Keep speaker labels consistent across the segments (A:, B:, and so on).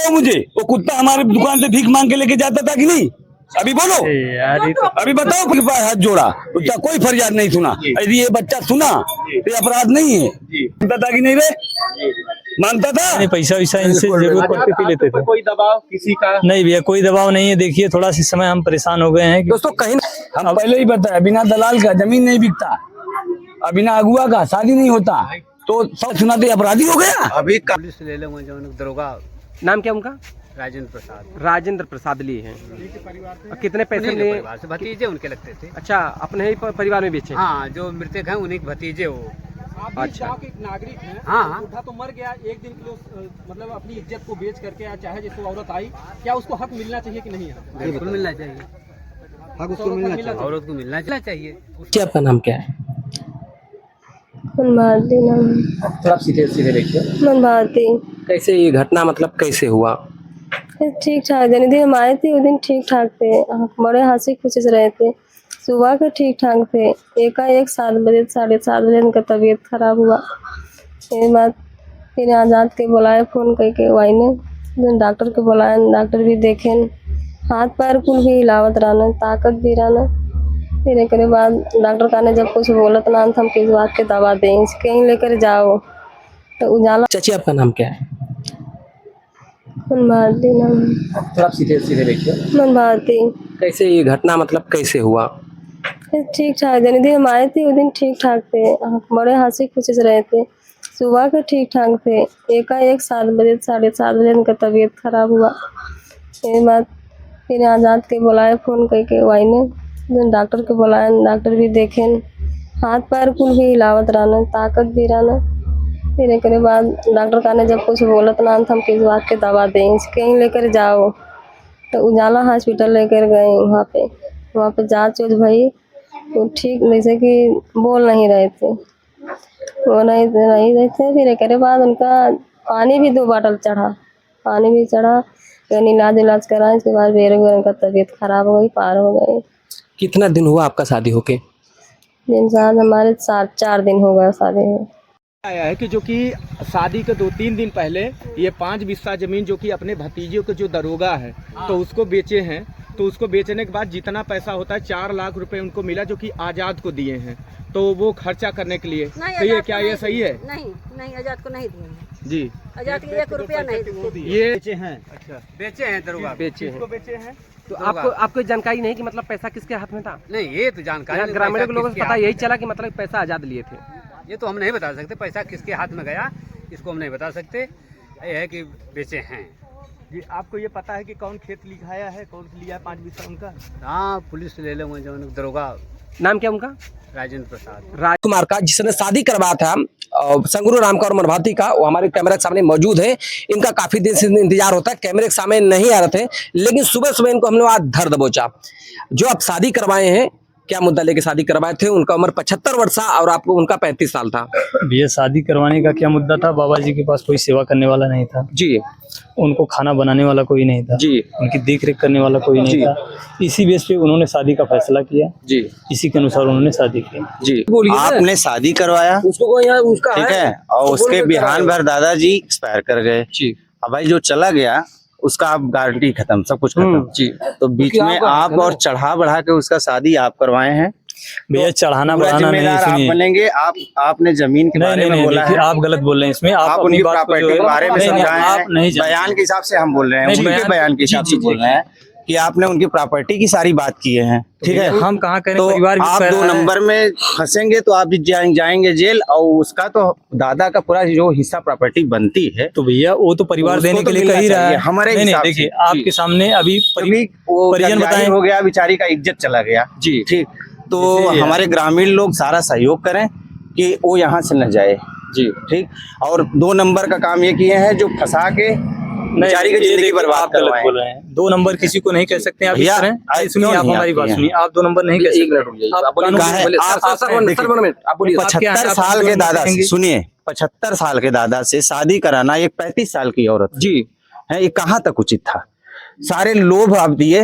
A: बताओ मुझे, वो कुत्ता हमारे दुकान से भीख मांग के लेके जाता था कि नहीं? अभी बोलो
B: यार तो
A: अभी बताओ, फिर हाथ जोड़ा, उसका कोई फरियाद नहीं सुना। यदि ये बच्चा सुना तो ये अपराध नहीं है। मानता था कि नहीं रे? मानता था?
B: पैसा वैसा इनसे जरूरत पड़ती पी लेते थे।
C: कोई दबाव किसी का
B: नहीं भैया, कोई दबाव नहीं है। देखिए थोड़ा सी समय हम परेशान हो गए हैं
A: दोस्तों, कहीं हम पहले ही बताया, बिना दलाल का जमीन नहीं बिकता और बिना अगुआ का शादी नहीं होता। तो सब सुनाते अपराधी हो गया।
D: अभी पुलिस ले लो जो दरोगा।
C: नाम क्या उनका?
D: राजेंद्र प्रसाद।
C: राजेंद्र प्रसाद लिए हैं। और कितने पैसे लिए?
D: परिवार से भतीजे उनके लगते थे।
C: अच्छा, अपने ही परिवार में बेचे?
D: हाँ, जो मृतक हैं उन्हीं के भतीजे वो।
C: अच्छा, गाँव के नागरिक हैं।
D: हाँ,
C: बूढ़ा तो मर गया, एक दिन के लिए मतलब अपनी इज्जत को बेच करके, चाहे जैसे औरत आई, क्या उसको हक मिलना चाहिए कि नहीं?
D: बिल्कुल मिलना चाहिए, हक उसको मिलना चाहिए, औरत को मिलना चाहिए।
C: आपका नाम क्या है?
E: मन भारती नाम।
C: थोड़ा सीधे सीधे देखिए।
E: मन भारती।
C: कैसे ये घटना मतलब कैसे हुआ?
E: ठीक ठाक दिन दिन हम आए थे, उस दिन ठीक ठाक थे, बड़े हंसी खुशी से रहे थे। सुबह के ठीक ठाक थे, एकाएक 7 बजे 7:30 बजे उनका तबीयत खराब हुआ। फिर बाद फिर आजाद के बुलाए, फ़ोन करके वाई ने डॉक्टर के बुलाए, डॉक्टर भी देखे, हाथ पैर कुल भी हिलावत रहना, ताकत भी रहना। फिर एक बाद डॉक्टर का ने जब कुछ बोलत ना हम किस बात के दवा दें, कहीं लेकर जाओ तो उजाला।
C: चाची आपका नाम क्या है?
E: मन भारती नाम।
C: थोड़ा सीधे सीधे देखिए।
E: मन भारती।
C: कैसे ये घटना मतलब कैसे हुआ?
E: ठीक ठाक दिन दिन हम आए थे, उस दिन ठीक ठाक थे, बड़े हंसी खुशी से रहे थे। सुबह के ठीक ठाक थे, एकाएक 7 बजे 7:30 बजे उनका तबीयत खराब हुआ। फिर बाद फिर आजाद के बुलाए, फ़ोन करके वाई ने डॉक्टर के बुलाए, डॉक्टर भी देखे, हाथ पैर कुल भी हिलावत रहना, ताकत भी रहना। फिर एक बाद डॉक्टर का ने जब कुछ बोलत ना हम किस बात के दवा दें, कहीं लेकर जाओ तो उजाला हॉस्पिटल लेकर गए। वहाँ पे जाँच उच भई, वो ठीक जैसे कि बोल नहीं रहे थे, वो नहीं रहे थे। फिर एक बाद उनका पानी भी 2 बॉटल चढ़ा, पानी भी चढ़ा, कहीं इलाज कराए। इसके बाद बेर उनका तबीयत खराब हो गई, पार हो गई।
C: कितना दिन हुआ आपका शादी होके?
E: दिन शायद हमारे 4 दिन हो गया शादी में।
F: आया है कि जो कि शादी के 2-3 दिन पहले ये 5 बिस्सा जमीन जो कि अपने भतीजे के जो दरोगा है तो उसको बेचे हैं। तो उसको बेचने के बाद जितना पैसा होता है 4 लाख रुपए उनको मिला, जो कि आजाद को दिए हैं, तो वो खर्चा करने के लिए। तो ये क्या ये सही है?
G: नहीं, आजाद को नहीं दिए हैं
F: जी,
G: आजाद को 1 रुपया नहीं दिए।
F: ये बेचे हैं। अच्छा,
D: बेचे हैं दरोगा,
C: बेचे हैं।
F: बेचे हैं।
C: तो आपको जानकारी नहीं कि मतलब पैसा किसके हाथ में था?
D: नहीं, ये तो जानकारी
C: ग्रामीण के लोगों से पता यही चला कि मतलब पैसा आजाद लिए थे।
D: ये तो हम नहीं बता सकते पैसा किसके हाथ में गया, इसको हम नहीं बता सकते। ये है कि बेचे हैं।
F: जी, आपको ये पता है कि कौन खेत लिखाया है, कौन लिया है 5 बिस्सा उनका?
D: हाँ, पुलिस ले लो जो दरोगा।
C: नाम क्या उनका?
D: राजेंद्र प्रसाद।
C: राजकुमार का, जिसने शादी करवाया था संगरू राम का और मनभाती का, वो हमारे कैमरे के सामने मौजूद है। इनका काफी दिन से इंतजार होता है, कैमरे के सामने नहीं आ रहे थे, लेकिन सुबह सुबह इनको हमने आज धर दबोचा। जो आप शादी करवाए हैं, क्या मुद्दा लेके शादी करवाए थे? उनका उम्र 75 वर्ष था और आपको उनका 35 साल था।
B: भैया शादी करवाने का क्या मुद्दा था? बाबा जी के पास कोई सेवा करने वाला नहीं था
C: जी,
B: उनको खाना बनाने वाला कोई नहीं था
C: जी,
B: उनकी देख रेख करने वाला कोई नहीं था। इसी बेस पे उन्होंने शादी का फैसला किया
C: जी,
B: इसी के अनुसार उन्होंने शादी की।
C: जी। बोलिए।
H: आपने शादी करवाया,
C: उसको उसका
H: ठीक है, और उसके बिहान भर दादाजी एक्सपायर कर गए।
C: जी,
H: अब भाई जो चला गया उसका आप गारंटी खत्म, सब कुछ खत्म।
C: जी।
H: तो बीच में आप और चढ़ा बढ़ा के उसका शादी आप करवाए हैं।
B: भैया चढ़ाना
H: पूरा
B: बढ़ाना नहीं,
H: जिम्मेदार आप
B: सुनिए।
H: बनेंगे। आपने जमीन के बारे में बोला है,
B: आप गलत बोल रहे हैं इसमें।
H: आप
B: अपनी
H: उनकी
B: बात को जो
H: प्रॉपर्टी
B: है-
H: के बारे में
B: नहीं, नहीं,
H: समझाए
B: आप
H: हैं।
B: नहीं जानते।
H: बयान के हिसाब से हम बोल रहे हैं,
B: नहीं,
H: उनके बयान के हिसाब से बोल रहे हैं कि आपने उनकी प्रॉपर्टी की सारी बात किए हैं, ठीक है।
B: हम कहाँ करें,
H: तो
B: परिवार भी
H: आप
B: कह
H: 2
B: रहा है।
H: नंबर में फंसेंगे तो आप जाएंगे जेल, और उसका तो दादा का पूरा जो हिस्सा प्रॉपर्टी बनती है
B: तो भैया वो तो परिवार
H: उसको
B: देने
H: तो
B: के लिए
H: मिलना
B: कह ही रहा
H: चाहिए,
B: है।
H: हमारे
B: नहीं,
H: हिसाब से।
B: देखिए
H: जी।
B: आपके सामने अभी
H: कभी वो
B: परिजन
H: जाहिर
B: बताएं।
H: हो गया, बेचारी का इज्जत चला गया।
C: जी।
H: ठीक, तो
B: जैसे
H: हमारे ग्रामीण लोग सारा सहयोग करें कि वो यहाँ से न जाए।
C: जी,
H: ठीक। और 2 नंबर का काम ये किए हैं जो फंसा के बेचारी की जिंदगी बर्बाद
B: आप गलत
H: करवाएं।
B: बोल रहे हैं। 2 नंबर किसी को नहीं कह सकते आप इस
H: भैया,
B: तरह। सुनिए,
H: क्यों
B: आप
H: नहीं
B: हमारी
H: आप
B: बात
H: हैं?
B: सुनिए। आप 2 नंबर नहीं कह सकते।
H: 75 साल के दादा से शादी कराना एक 35 साल की औरत
C: जी,
H: है, ये कहाँ तक उचित था? सारे लोभ आप दिए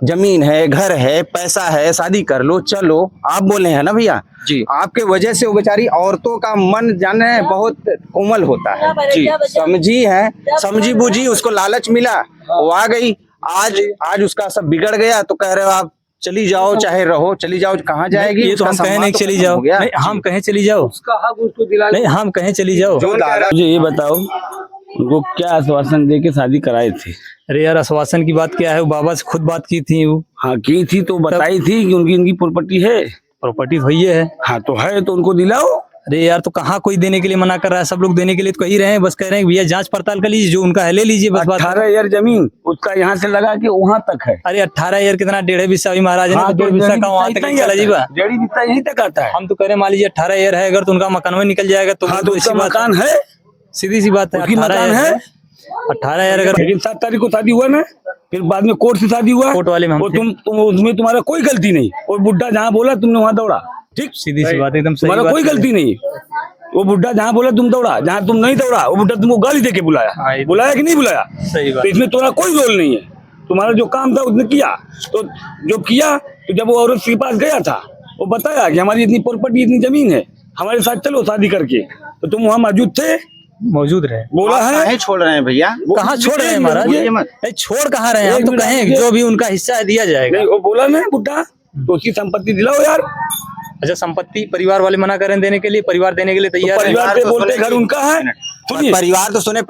H: जमीन है, घर है, पैसा है, शादी कर लो, चलो, आप बोले हैं ना भैया
C: जी।
H: आपके वजह से वो बेचारी औरतों का मन जाने बहुत कोमल होता है
C: जी।
H: समझी है, समझी बूझी, उसको लालच मिला, वो आ गई। आज उसका सब बिगड़ गया तो कह रहे हो आप चली जाओ, चाहे रहो, चली जाओ, कहाँ जाएगी?
B: ये तो
H: उसका
B: हम कहें
H: सम्मान
B: नहीं
H: तो
B: चली
H: खत्म
B: जाओ,
H: हो गया।
B: नहीं हम कहें चली जाओ, नहीं हम कहें चली जाओ।
H: जो दादा
A: मुझे ये बताओ उनको क्या आश्वासन दे के शादी कराए थे?
B: अरे यार आश्वासन की बात क्या है, वो बाबा से खुद बात की थी, वो
A: हाँ की थी तो बताई थी कि उनकी इनकी प्रॉपर्टी है।
B: प्रॉपर्टी तो ये है।
A: हाँ तो है तो उनको दिलाओ।
B: अरे यार तो कहाँ कोई देने के लिए मना कर रहा है, सब लोग देने के लिए तो कह ही रहे हैं, बस कह रहे हैं भैया जांच पड़ताल कर लीजिए, जो उनका है ले लीजिए, बस बात।
A: 18 एकड़ जमीन उसका यहाँ से लगा के वहाँ तक है।
B: अरे 18 यार कितना, 1.5 बिस्सा अभी महाराज ने
A: हाँ,
B: तो 1.5 बिस्सा का वहाँ तक नहीं चला जी बा।
A: जड़ी बिस्सा यहीं तक आता है।
B: हम तो कह रहे मान लीजिए 18 ईयर है, अगर तो उनका मकान में निकल जाएगा तो
A: हाँ तो
B: इसी
A: उसका
B: बात
A: मकान है,
B: सीधी सी बात है।
A: उसकी
B: 18
A: मकान
B: ईयर
A: है।
B: 18 ईयर अगर
A: लेकिन 7 तारीख को शादी हुआ ना, फिर बाद में कोर्ट से शादी हुआ,
B: कोर्ट वाले में हम
A: और
B: थे।
A: तुम उसमें तुम्हारा कोई गलती नहीं, और बुढ़ा जहाँ बोला तुमने वहाँ दौड़ा, ठीक,
B: सीधी सी बात एकदम सही
A: तुम्हारा
B: बात
A: कोई
B: है।
A: गलती नहीं। वो बुढ़ा जहाँ बोला तुम दौड़ा, जहाँ तुम नहीं दौड़ा वो बुढ़ा तुमको गाली दे के
B: हाँ,
A: बुलाया,
B: ये-
A: बुलाया कि नहीं बुलाया?
B: सही बात।
A: तो इसमें तुम्हारा कोई रोल नहीं है, तुम्हारा जो काम था उसने किया। तो जो किया, तो जब वो औरत के पास गया था, वो बताया कि हमारी इतनी प्रॉपर्टी, इतनी जमीन है, हमारे साथ चलो शादी करके, तो तुम वहाँ मौजूद थे,
B: मौजूद रहे।
A: बोला है।
H: काहे छोड़ रहे हैं भैया?
B: कहाँ छोड़ रहे हैं महाराज,
H: बोलिए मत।
B: नहीं, छोड़ कहाँ रहे हैं, हम
A: एक
B: तो
A: मिनट
B: कहें
A: रुकिए।
B: जो भी उनका हिस्सा है दिया जाएगा।
A: नहीं वो बोला ना बुढ़ा, तो उसकी संपत्ति दिलाओ यार।
B: अच्छा संपत्ति परिवार वाले मना करें देने के लिए, परिवार देने के लिए
A: तो
B: तैयार है।
A: परिवार पे
H: तो
A: बोलते
H: सुने
A: घर
H: कि-
A: उनका है, सुनिए
H: परिवार तो सुने